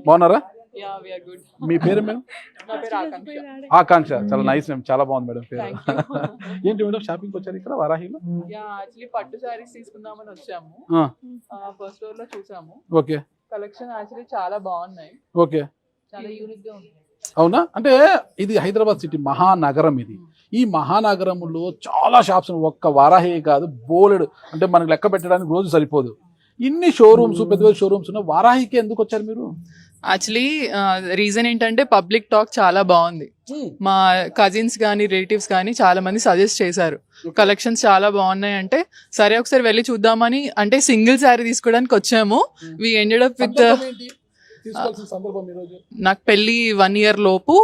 బాగున్నారా? Yeah, we are good. మీ పేరు madam? నా పేరు ఆకాంక్ష. ఆకాంక్ష. చాలా నైస్ నేమ్, చాలా బాగుంది మేడం పేరు. Thank you. ఏంటి మేడం షాపింగ్ వచ్చారు ఇక్కడ వారాహిలో? Yeah, actually పట్టు సారీస్ తీసుకుందామని వచ్చాము. ఫస్ట్ ఫ్లోర్ లో చూసాము. ఓకే. కలెక్షన్ యాక్చువల్లీ చాలా బాగున్నాయి. ఓకే. చాలా యూనిక్ గా ఉంది. అవునా? అంటే ఇది హైదరాబాద్ సిటీ మహానగరం. ఇది ఈ మహానగరంలో చాలా షాప్స్, ఒక్క వారాహి కాదు బోలెడు, అంటే మనకి లెక్క పెట్టడానికి రోజు సరిపోదు. ఇన్ని షోరూమ్స్, పెద్ద పెద్ద షోరూమ్స్ ఉన్న వారాహికి ఎందుకు వచ్చారు మీరు? యాక్చువల్లీ రీజన్ ఏంటంటే పబ్లిక్ టాక్ చాలా బాగుంది. మా కజిన్స్ కానీ రిలేటివ్స్ కానీ చాలా మంది సజెస్ట్ చేశారు కలెక్షన్స్ చాలా బాగున్నాయి అంటే, సరే ఒకసారి వెళ్ళి చూద్దామని, అంటే సింగిల్ శారీ తీసుకోవడానికి వచ్చాము. వి ఎండెడ్ అప్ విత్, నాకు పెళ్లి 1 year లోపు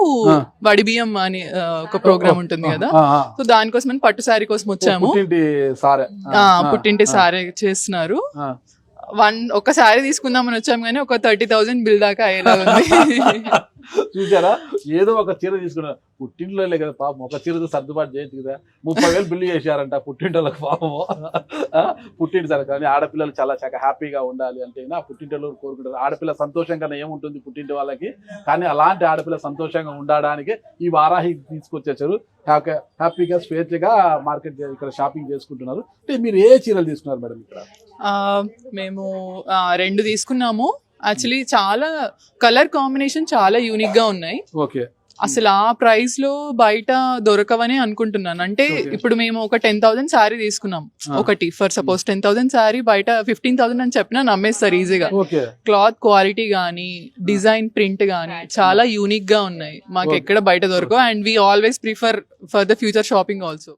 వడిబియ్యం అని ఒక ప్రోగ్రామ్ ఉంటుంది కదా, సో దానికోసం పట్టు శారీ కోసం వచ్చాము. పుట్టింటి సారీ చేస్తున్నారు. ఒక శారీ తీసుకుందామని వచ్చాము కానీ ఒక 30,000 బిల్ దాకా అయ్యేలా ఉంది. చూసారా? ఏదో ఒక చీర తీసుకున్నారు, పుట్టింట్లో కదా పాపం, ఒక చీరతో సర్దుబాటు చేయొచ్చు కదా. 30,000 బిల్లు చేశారంట పుట్టింటోళ్ళకి పాపము. పుట్టింటి సరే, కానీ ఆడపిల్లలు చాలా హ్యాపీగా ఉండాలి అంటే పుట్టింటిలో కోరుకుంటారు. ఆడపిల్ల సంతోషంగా ఏముంటుంది పుట్టింటి వాళ్ళకి, కానీ అలాంటి ఆడపిల్ల సంతోషంగా ఉండడానికి ఈ వారాహి తీసుకొచ్చేసారు. హ్యాపీగా స్వేచ్ఛగా మార్కెట్ ఇక్కడ షాపింగ్ చేసుకుంటున్నారు. అంటే మీరు ఏ చీరలు తీసుకున్నారు మేడం ఇక్కడ? మేము 2 తీసుకున్నాము. యాక్చువల్లీ చాలా కలర్ కాంబినేషన్ చాలా యూనిక్ గా ఉన్నాయి. ఓకే. అసలు ఆ ప్రైస్ లో బయట దొరకవని అనుకుంటున్నాను. అంటే ఇప్పుడు మేము ఒక 10,000 శారీ తీసుకున్నాం ఒకటి, ఫర్ సపోజ్ 10,000 శారీ బయట 15,000 అని చెప్పినా నమ్మేస్తారు ఈజీగా. క్లాత్ క్వాలిటీ గానీ, డిజైన్ ప్రింట్ గానీ చాలా యూనిక్ గా ఉన్నాయి. మాకు ఎక్కడ బయట దొరకవు. And we always prefer for the future shopping also.